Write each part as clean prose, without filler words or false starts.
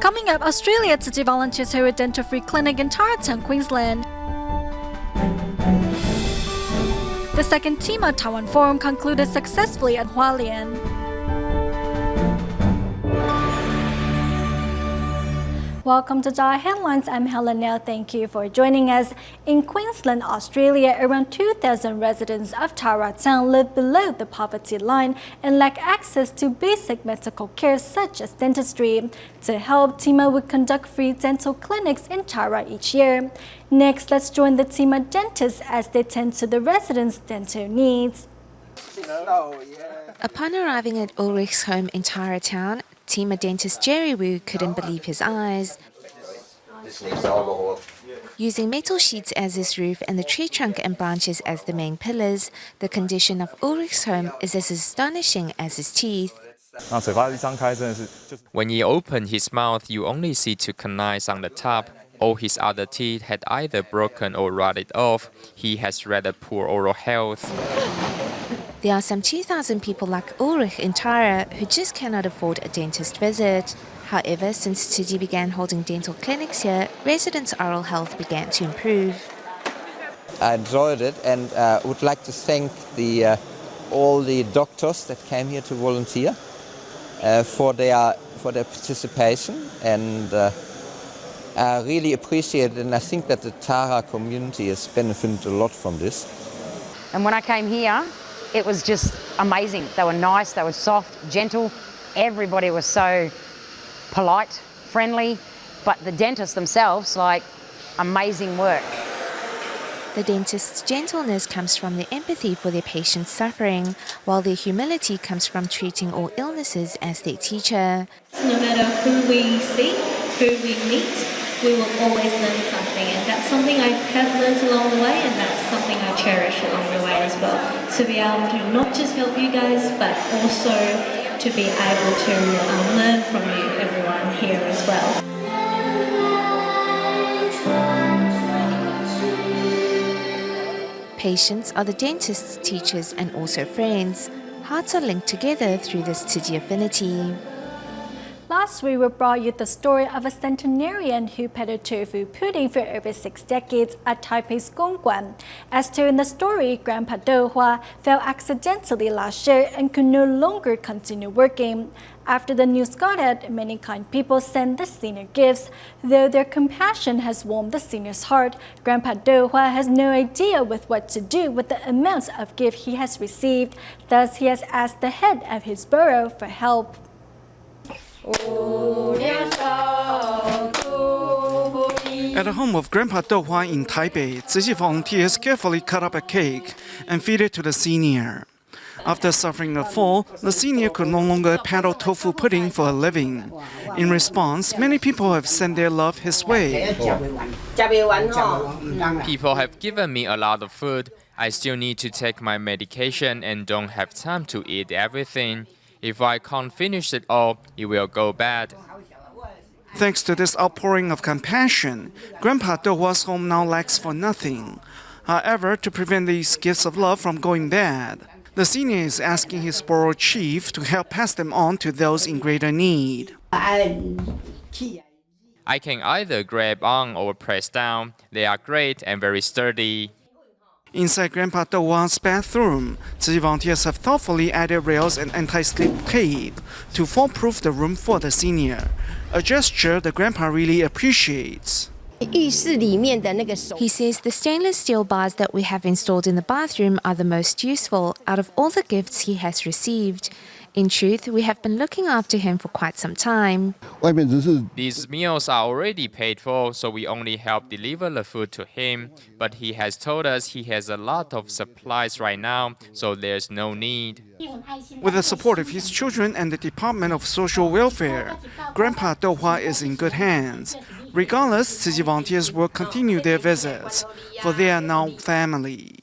Coming up, Australia Tzu Chi volunteers hold a dental-free clinic in Taraton, Queensland. The second TIMA Taiwan Forum concluded successfully at Hualien. Welcome to DaAi Headlines. I'm Helen Now. Thank you for joining us. In Queensland, Australia, around 2,000 residents of Taraton live below the poverty line and lack access to basic medical care such as dentistry. To help, TIMA would conduct free dental clinics in Tara each year. Next, let's join the TIMA dentists as they tend to the residents' dental needs. Upon arriving at Ulrich's home in Taraton, TIMA dentist Jerry Wu couldn't believe his eyes. Using metal sheets as his roof and the tree trunk and branches as the main pillars, the condition of Ulrich's home is as astonishing as his teeth. When he opened his mouth, you only see two canines on the top. All his other teeth had either broken or rotted off. He has rather poor oral health. There are some 2,000 people like Ulrich in Tara who just cannot afford a dentist visit. However, since Tzu Chi began holding dental clinics here, residents' oral health began to improve. I enjoyed it and would like to thank all the doctors that came here to volunteer for their participation, and I really appreciate it, and I think that the Tara community has benefited a lot from this. And when I came here, it was just amazing. They were nice, they were soft, gentle. Everybody was so polite, friendly, but the dentists themselves, amazing work. The dentist's gentleness comes from their empathy for their patients' suffering, while their humility comes from treating all illnesses as their teacher. No matter who we see, who we meet, we will always learn something, and that's something I have learned along the way, and that's something I cherish along the way as well. To be able to not just help you guys, but also to be able to learn from you, everyone here as well. Patients are the dentist's teachers and also friends. Hearts are linked together through this Tzu Chi affinity. Last week, we brought you the story of a centenarian who peddled tofu pudding for over 6 decades at Taipei's Gongguan. As told in the story, Grandpa Douhua fell accidentally last year and could no longer continue working. After the news got out, many kind people sent the senior gifts. Though their compassion has warmed the senior's heart, Grandpa Douhua has no idea with what to do with the amounts of gift he has received. Thus, he has asked the head of his borough for help. At the home of Grandpa Douhua in Taipei, Tzu Chi volunteers carefully cut up a cake and feed it to the senior. After suffering a fall, the senior could no longer peddle tofu pudding for a living. In response, many people have sent their love his way. People have given me a lot of food. I still need to take my medication and don't have time to eat everything. If I can't finish it all, it will go bad. Thanks to this outpouring of compassion, Grandpa Douhua's home now lacks for nothing. However, to prevent these gifts of love from going bad, the senior is asking his borough chief to help pass them on to those in greater need. I can either grab on or press down. They are great and very sturdy. Inside Grandpa Douhua's bathroom, Tzu Chi volunteers have thoughtfully added rails and anti-slip tape to fall-proof the room for the senior, a gesture the grandpa really appreciates. He says the stainless steel bars that we have installed in the bathroom are the most useful out of all the gifts he has received. In truth, we have been looking after him for quite some time. These meals are already paid for, so we only help deliver the food to him. But he has told us he has a lot of supplies right now, so there's no need. With the support of his children and the Department of Social Welfare, Grandpa Douhua is in good hands. Regardless, Tzu Chi volunteers will continue their visits, for they are now family.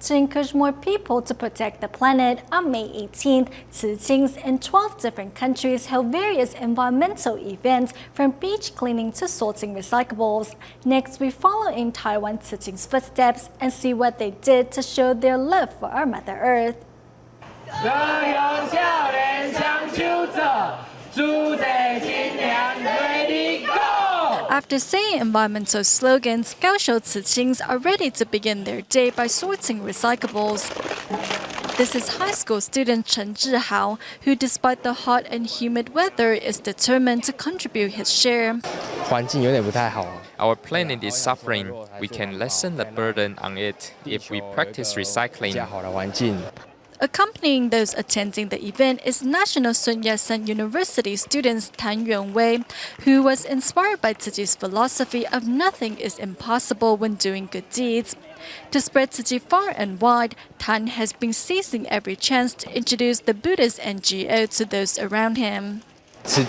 To encourage more people to protect the planet, on May 18th, Tzu Chis in 12 different countries held various environmental events from beach cleaning to sorting recyclables. Next, we follow in Taiwan Tzu Chis' footsteps and see what they did to show their love for our Mother Earth. 乐游少年抢秋者，主在新娘 After saying environmental slogans, Kaohsiung Tzu Chis are ready to begin their day by sorting recyclables. This is high school student Chen Si Hall, who despite the hot and humid weather is determined to contribute his share. Our planet is suffering. We can lessen the burden on it if we practice recycling. Accompanying those attending the event is National Sun Yat-sen University student Tan Yuanwei, who was inspired by Tzu Chi's philosophy of nothing is impossible when doing good deeds. To spread Tzu Chi far and wide, Tan has been seizing every chance to introduce the Buddhist NGO to those around him. Tzu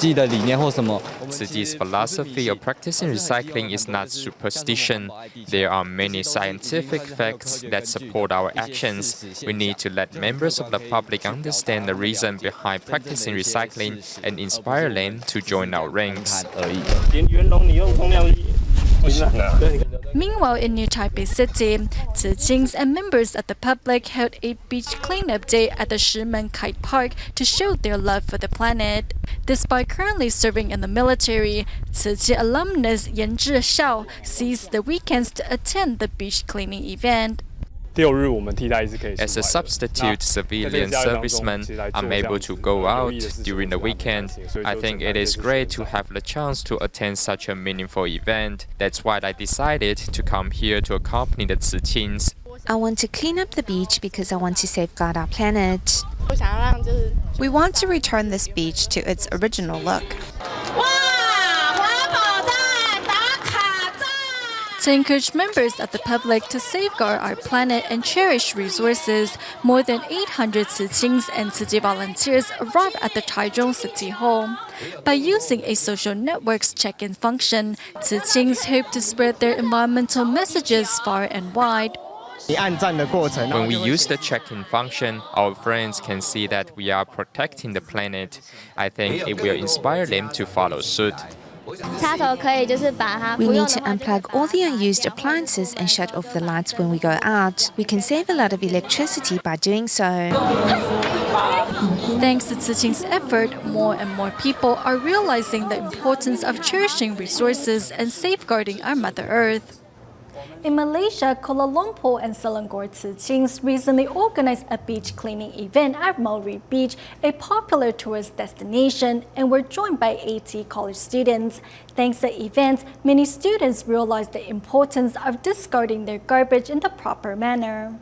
Chi's philosophy of practicing recycling is not superstition. There are many scientific facts that support our actions. We need to let members of the public understand the reason behind practicing recycling and inspire them to join our ranks. Meanwhile, in New Taipei City, Tzu Chis and members of the public held a beach cleanup day at the Seremban Kite Park to show their love for the planet. Despite currently serving in the military, Tzu Chi alumnus Yan Zhishao seized the weekends to attend the beach cleaning event. As a substitute civilian serviceman, I'm able to go out during the weekend. I think it is great to have the chance to attend such a meaningful event. That's why I decided to come here to accompany the Tzu Chis. I want to clean up the beach because I want to safeguard our planet. We want to return this beach to its original look. To encourage members of the public to safeguard our planet and cherish resources, more than 800 Tzu Chis and Tzu Chi volunteers arrived at the Taichung City Hall. By using a social network's check-in function, Tzu Chis hope to spread their environmental messages far and wide. When we use the check-in function, our friends can see that we are protecting the planet. I think it will inspire them to follow suit. We need to unplug all the unused appliances and shut off the lights when we go out. We can save a lot of electricity by doing so. Thanks to Tzu Chi's effort, more and more people are realizing the importance of cherishing resources and safeguarding our Mother Earth. In Malaysia, Kuala Lumpur and Selangor Tzu Chis recently organized a beach cleaning event at Mulberry Beach, a popular tourist destination, and were joined by 80 college students. Thanks to events, many students realized the importance of discarding their garbage in the proper manner.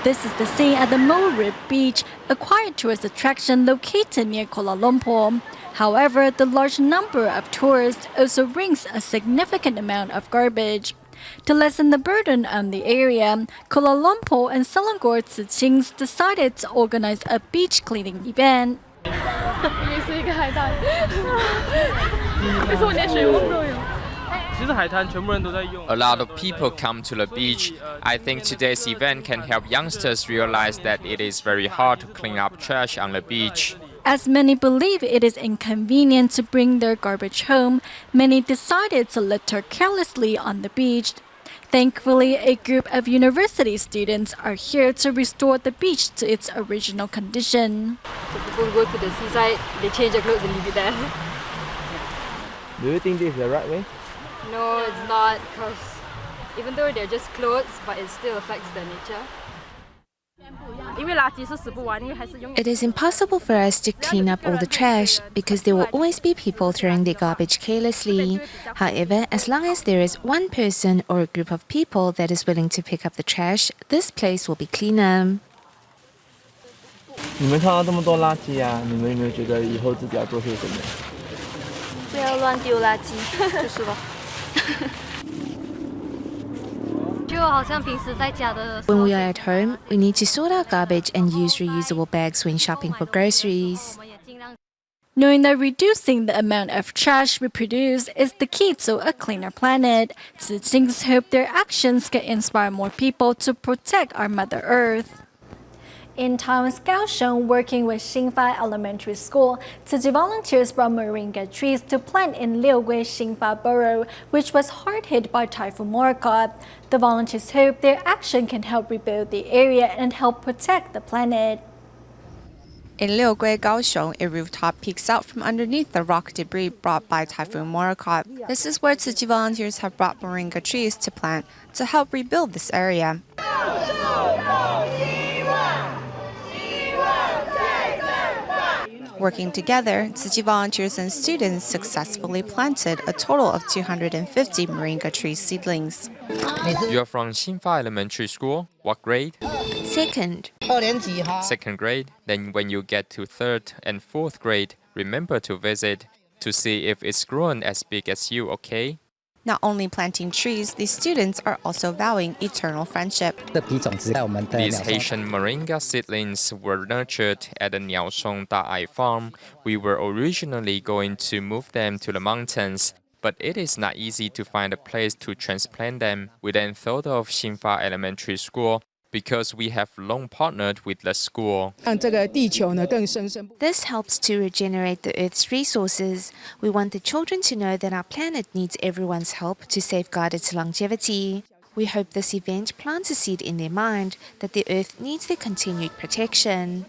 This is the scene at the Mulberry Beach, a quiet tourist attraction located near Kuala Lumpur. However, the large number of tourists also brings a significant amount of garbage. To lessen the burden on the area, Kuala Lumpur and Selangor Tzu Chis decided to organize a beach cleaning event. A lot of people come to the beach. I think today's event can help youngsters realize that it is very hard to clean up trash on the beach. As many believe it is inconvenient to bring their garbage home, many decided to litter carelessly on the beach. Thankfully, a group of university students are here to restore the beach to its original condition. People go to the seaside, they change their clothes and leave it there. Do you think this is the right way? No, it's not, because even though they're just clothes, but it still affects the nature. It is impossible for us to clean up all the trash because there will always be people throwing their garbage carelessly. However, as long as there is one person or a group of people that is willing to pick up the trash, this place will be cleaner. 你们看到这么多垃圾啊，你们有没有觉得以后自己要做些什么？不要乱丢垃圾，就是了。When we are at home, we need to sort our garbage and use reusable bags when shopping for groceries. Knowing that reducing the amount of trash we produce is the key to a cleaner planet, Tzu Chis hope their actions can inspire more people to protect our Mother Earth. In Taiwan's Kaohsiung, working with Xingfa Elementary School, Tzu Chi volunteers brought Moringa trees to plant in Liugui Xingfa Borough, which was hard hit by Typhoon Morakot. The volunteers hope their action can help rebuild the area and help protect the planet. In Liugui, Kaohsiung, a rooftop peeks out from underneath the rock debris brought by Typhoon Morakot. This is where Tzu Chi volunteers have brought moringa trees to plant to help rebuild this area. Working together, Tzu Chi volunteers and students successfully planted a total of 250 moringa tree seedlings. You're from Xinfa Elementary School. What grade? Second. Second grade. Then when you get to third and fourth grade, remember to visit to see if it's grown as big as you, okay? Not only planting trees, these students are also vowing eternal friendship. These Haitian moringa seedlings were nurtured at the Niaosong DaAi Farm. We were originally going to move them to the mountains, but it is not easy to find a place to transplant them. We then thought of Xinfa Elementary School because we have long partnered with the school. This helps to regenerate the Earth's resources. We want the children to know that our planet needs everyone's help to safeguard its longevity. We hope this event plants a seed in their mind that the Earth needs their continued protection.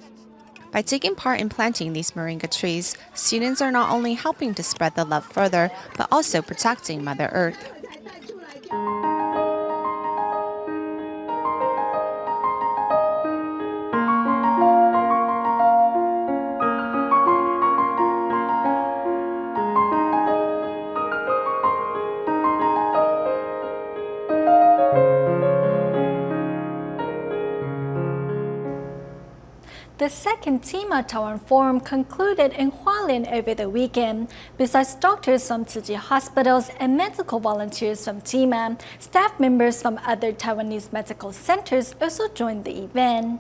By taking part in planting these moringa trees, students are not only helping to spread the love further, but also protecting Mother Earth. The second TIMA Taiwan Forum concluded in Hualien over the weekend. Besides doctors from Tzu Chi hospitals and medical volunteers from TIMA, staff members from other Taiwanese medical centers also joined the event.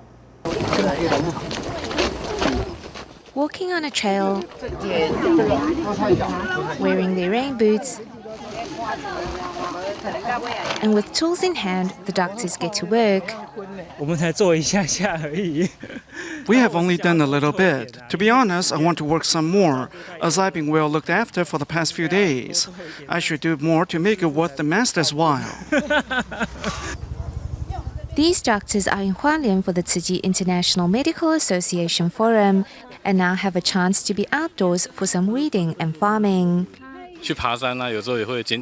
Walking on a trail, wearing their rain boots, and with tools in hand, the doctors get to work. We have only done a little bit. To be honest, I want to work some more, as I've been well looked after for the past few days. I should do more to make it worth the master's while. These doctors are in Hualien for the Tzu Chi International Medical Association Forum and now have a chance to be outdoors for some weeding and farming.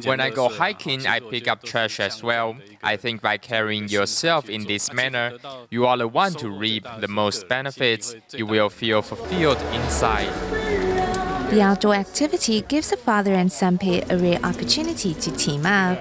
When I go hiking, I pick up trash as well. I think by carrying yourself in this manner, you are the one to reap the most benefits. You will feel fulfilled inside. The outdoor activity gives a father and son pair a rare opportunity to team up.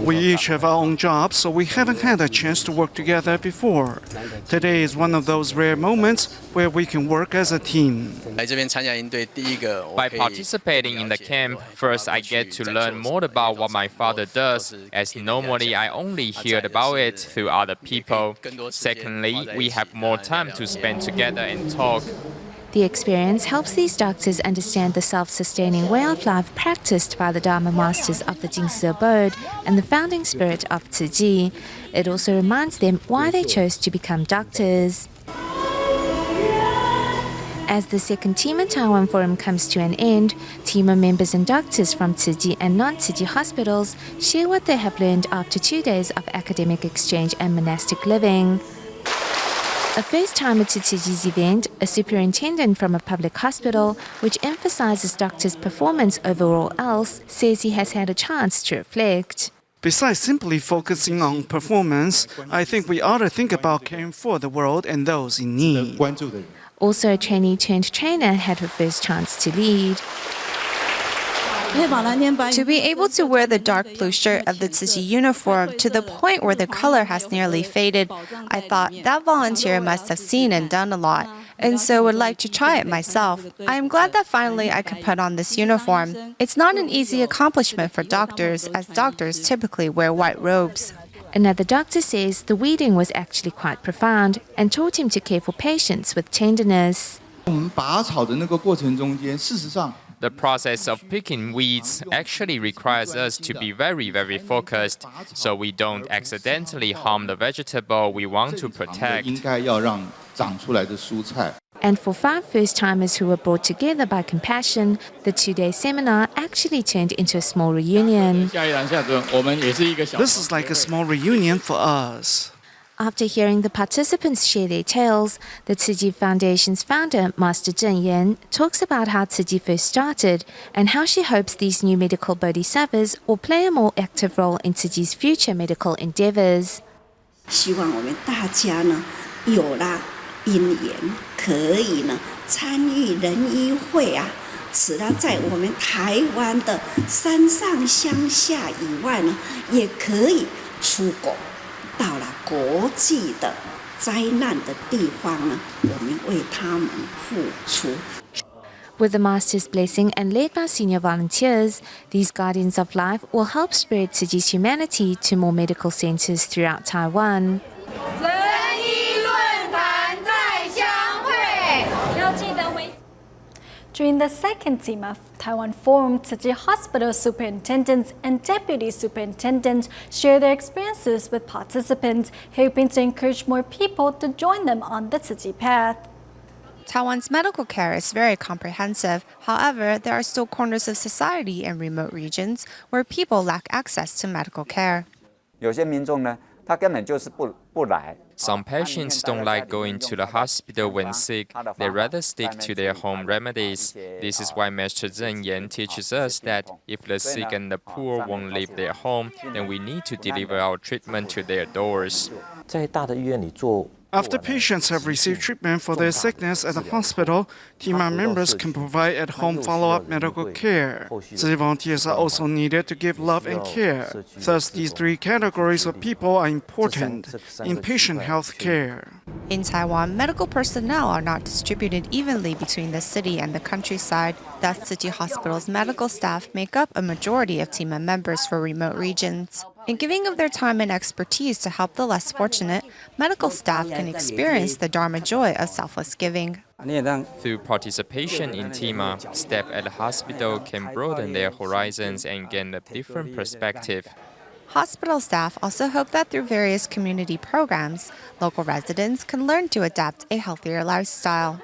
We each have our own jobs, so we haven't had a chance to work together before. Today is one of those rare moments where we can work as a team. By participating in the camp, first I get to learn more about what my father does, as normally I only heard about it through other people. Secondly, we have more time to spend together and talk. The experience helps these doctors understand the self-sustaining way of life practiced by the Dharma masters of the Jing Si abode and the founding spirit of Tzu Chi. It also reminds them why they chose to become doctors. As the second TIMA Taiwan Forum comes to an end, TIMA members and doctors from Tzu Chi and non-Tzu Chi hospitals share what they have learned after 2 days of academic exchange and monastic living. A first-timer to Tzu Chi's event, a superintendent from a public hospital, which emphasizes doctors' performance over all else, says he has had a chance to reflect. Besides simply focusing on performance, I think we ought to think about caring for the world and those in need. Also, a trainee-turned-trainer had her first chance to lead. To be able to wear the dark blue shirt of the Tzu Chi uniform to the point where the color has nearly faded, I thought that volunteer must have seen and done a lot, and so would like to try it myself. I am glad that finally I could put on this uniform. It's not an easy accomplishment for doctors, as doctors typically wear white robes. Another doctor says the weeding was actually quite profound and taught him to care for patients with tenderness. The process of picking weeds actually requires us to be very, very focused, so we don't accidentally harm the vegetable we want to protect. And for 5 first-timers who were brought together by compassion, the 2-day seminar actually turned into a small reunion. This is like a small reunion for us. After hearing the participants share their tales, the Tzu Chi Foundation's founder, Master Zheng Yan, talks about how Tzu Chi first started and how she hopes these new medical bodhisattvas will play a more active role in Tzu Chi's future medical endeavors. 希望我们大家呢有了因缘，可以呢参与人医会啊，使它在我们台湾的山上乡下以外呢，也可以出国。 到了国际的灾难的地方呢，我们为他们付出。 With the Master's blessing and led by senior volunteers, these guardians of life will help spread Tzu Chi's humanity to more medical centers throughout Taiwan. During the second TIMA Taiwan Forum, Tzu Chi hospital superintendents and deputy superintendents share their experiences with participants, hoping to encourage more people to join them on the Tzu Chi path. Taiwan's medical care is very comprehensive. However, there are still corners of society in remote regions where people lack access to medical care. 有些民众呢，他根本就是不来。 Some patients don't like going to the hospital when sick. They rather stick to their home remedies. This is why Master Zheng Yan teaches us that if the sick and the poor won't leave their home, then we need to deliver our treatment to their doors. 在大的医院里做 After patients have received treatment for their sickness at the hospital, TIMA members can provide at-home follow-up medical care. Tzu Chi volunteers are also needed to give love and care. Thus, these three categories of people are important in patient health care. In Taiwan, medical personnel are not distributed evenly between the city and the countryside. Thus, Tzu Chi Hospital's medical staff make up a majority of TIMA members for remote regions. In giving of their time and expertise to help the less fortunate, medical staff can experience the Dharma joy of selfless giving. Through participation in TIMA, staff at the hospital can broaden their horizons and gain a different perspective. Hospital staff also hope that through various community programs, local residents can learn to adapt a healthier lifestyle.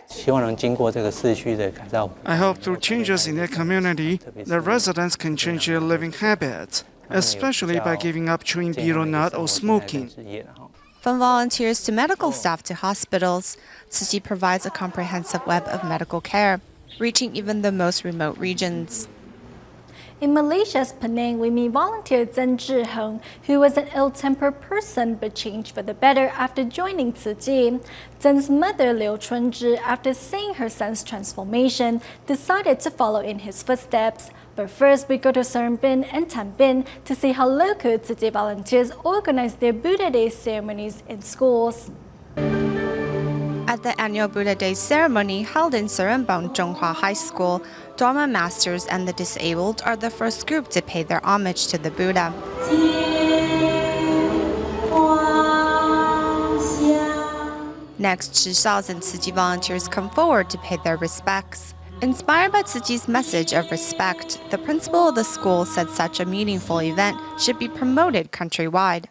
希望能经过这个市区的改造。 I hope through changes in their community, the residents can change their living habits, especially by giving up chewing betel nut or smoking. From volunteers to medical staff to hospitals, Tzu Chi provides a comprehensive web of medical care, reaching even the most remote regions. In Malaysia's Penang, we meet volunteer Zhen Zhiheng, who was an ill-tempered person but changed for the better after joining Tzu Chi. Zhen's mother, Liu Chunzhi, after seeing her son's transformation, decided to follow in his footsteps. But first, we go to Seremban and Tambin to see how local Tzu Chi volunteers organize their Buddha Day ceremonies in schools. At the annual Buddha Day ceremony held in Seremban Douhua High School, Dharma masters and the disabled are the first group to pay their homage to the Buddha. Next, Shishaos and Tzu Chi volunteers come forward to pay their respects. Inspired by Tzu Chi's message of respect, the principal of the school said such a meaningful event should be promoted countrywide.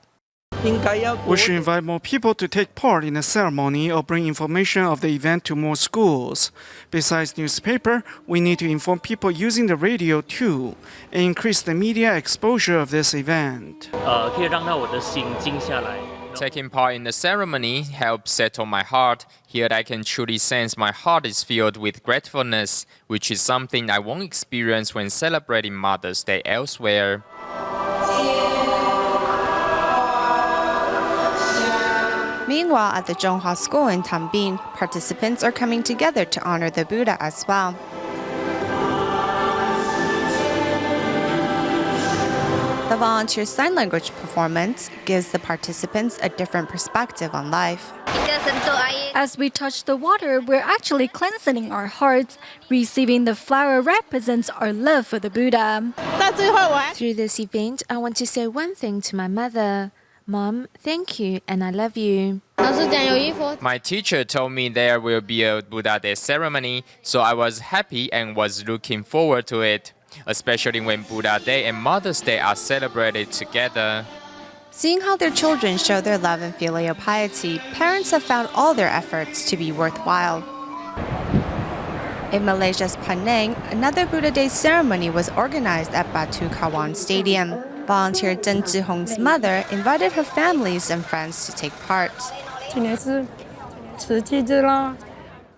We should invite more people to take part in the ceremony or bring information of the event to more schools. Besides newspaper, we need to inform people using the radio too, and increase the media exposure of this event. Taking part in the ceremony helps settle my heart. Here I can truly sense my heart is filled with gratefulness, which is something I won't experience when celebrating Mother's Day elsewhere. Meanwhile, at the Douhua School in Tambin, participants are coming together to honor the Buddha as well. The volunteer sign language performance gives the participants a different perspective on life. As we touch the water, we're actually cleansing our hearts. Receiving the flower represents our love for the Buddha. Through this event, I want to say one thing to my mother. Mom, thank you and I love you. My teacher told me there will be a Buddha Day ceremony, so I was happy and was looking forward to it, especially when Buddha Day and Mother's Day are celebrated together. Seeing how their children show their love and filial piety, parents have found all their efforts to be worthwhile. In Malaysia's Penang, another Buddha Day ceremony was organized at Batu Kawan Stadium. Volunteer Zhen Zhihong's mother invited her families and friends to take part.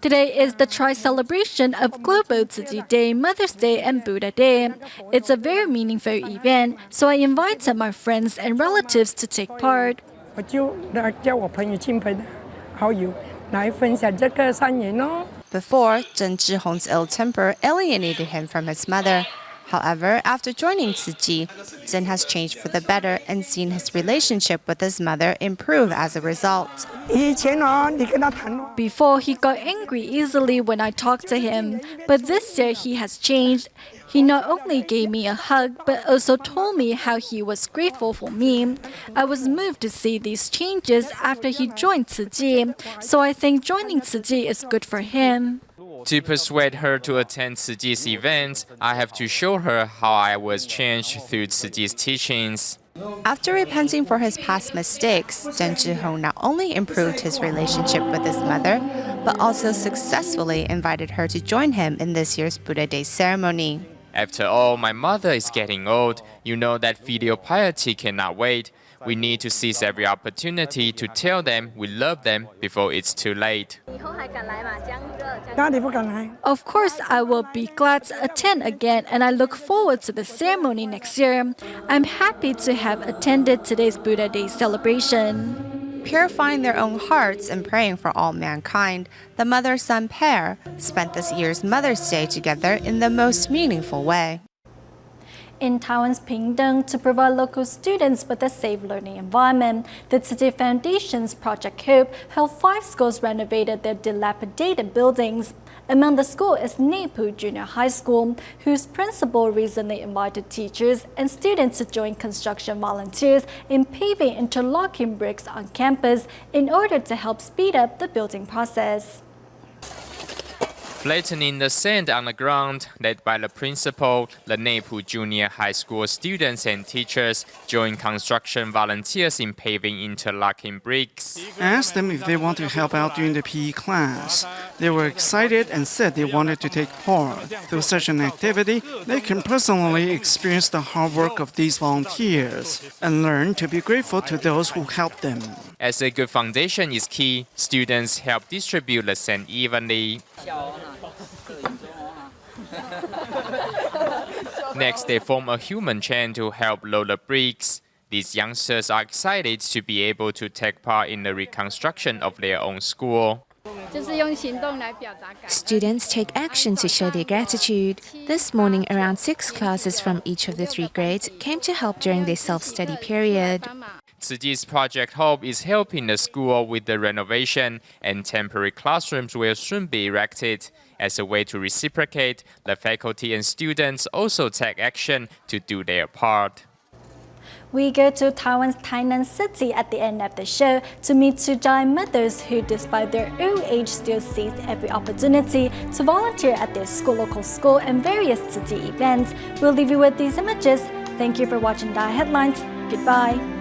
Today is the tri-celebration of Global Tzu Chi Day, Mother's Day, and Buddha Day. It's a very meaningful event, so I invited my friends and relatives to take part. Before, Zhen Zhihong's ill temper alienated him from his mother. However, after joining Tzu Chi, Zhen has changed for the better and seen his relationship with his mother improve as a result. Before, he got angry easily when I talked to him, but this year he has changed. He not only gave me a hug, but also told me how he was grateful for me. I was moved to see these changes after he joined Tzu Chi, so I think joining Tzu Chi is good for him. To persuade her to attend Tzu Chi's event, I have to show her how I was changed through Tzu Chi's teachings. After repenting for his past mistakes, Zhen Zhihong not only improved his relationship with his mother, but also successfully invited her to join him in this year's Buddha Day ceremony. After all, my mother is getting old. You know that filial piety cannot wait. We need to seize every opportunity to tell them we love them before it's too late. Of course, I will be glad to attend again, and I look forward to the ceremony next year. I'm happy to have attended today's Buddha Day celebration. Purifying their own hearts and praying for all mankind, the mother-son pair spent this year's Mother's Day together in the most meaningful way. In Taiwan's Pingdong, to provide local students with a safe learning environment, the Tzu Chi Foundation's Project Hope helped 5 schools renovated their dilapidated buildings. Among the schools is Neipu Junior High School, whose principal recently invited teachers and students to join construction volunteers in paving interlocking bricks on campus in order to help speed up the building process. Flattening the sand on the ground, led by the principal, the Neipu Junior High School students and teachers joined construction volunteers in paving interlocking bricks. I asked them if they want to help out during the PE class. They were excited and said they wanted to take part. Through such an activity, they can personally experience the hard work of these volunteers and learn to be grateful to those who helped them. As a good foundation is key, students help distribute the sand evenly. Next, they form a human chain to help load the bricks. These youngsters are excited to be able to take part in the reconstruction of their own school. Students take action to show their gratitude. This morning, around 6 classes from each of the 3 grades came to help during their self-study period. Tzu Chi's Project Hope is helping the school with the renovation, and temporary classrooms will soon be erected. As a way to reciprocate, the faculty and students also take action to do their part. We go to Taiwan's Tainan City at the end of the show to meet 2 giant mothers who, despite their old age, still seize every opportunity to volunteer at their local school and various Tzu Chi events. We'll leave you with these images. Thank you for watching DaAi Headlines. Goodbye.